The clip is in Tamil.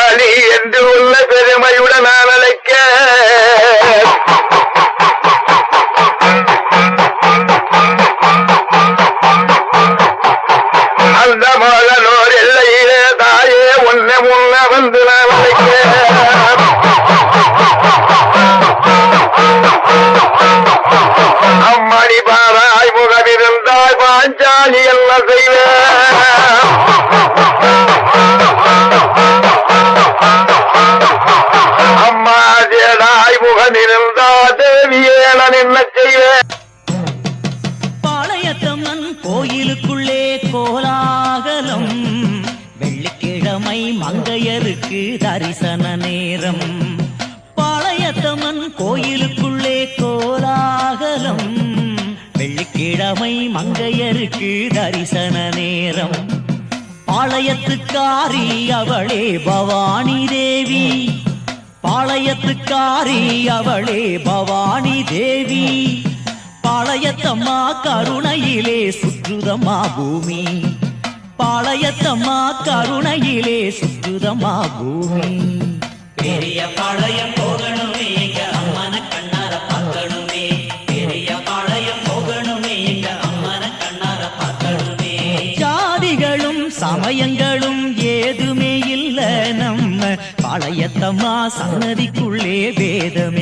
பாஞ்சாலி என்று உள்ள பெருமையுடன் நான் அழைக்க அந்த மகளோர் எல்லையிலே தாயே உன்னை முன்ன வந்து நான் அழைக்க அம்மணி பாராய் முகமிருந்தாய் பாஞ்சாலி என்ன செய்வேன் அம்மா ஜேடாய் முகமிருந்தா தேவியே நான் என்ன செய்வேன். பாளையத்தம்மன் கோயிலுக்குள்ளே கோலாகலம் வெள்ளிக்கிழமை மங்கையருக்கு தரிசன நேரம். பாளையத்தம்மன் கோயிலுக்குள்ளே கோலாகலம் வெள்ளிக்கிழமை மங்கையருக்கு தரிசன நேரம். பாளையத்துக்காரி அவளே பவானி தேவி, பாளையத்துக்காரி அவளே பவானி தேவி. பாளையத்தம்மா கருணையிலே சுற்றுதம்மா பூமி, பாளையத்தம்மா கருணையிலே சுற்றுதம்மா பூமி. பெரிய பாளையம் போகணுமே எங்க அம்மன கண்ணார பார்க்கணுமே, பெரிய பாளையம் போகணுமே எங்க அம்மன கண்ணார பார்க்கணுமே. ஜாதிகளும் சமயங்களும் ஏதுமே இல்ல நம்ம பாளையத்தம்மா சன்னதிக்குள்ளே வேதமே.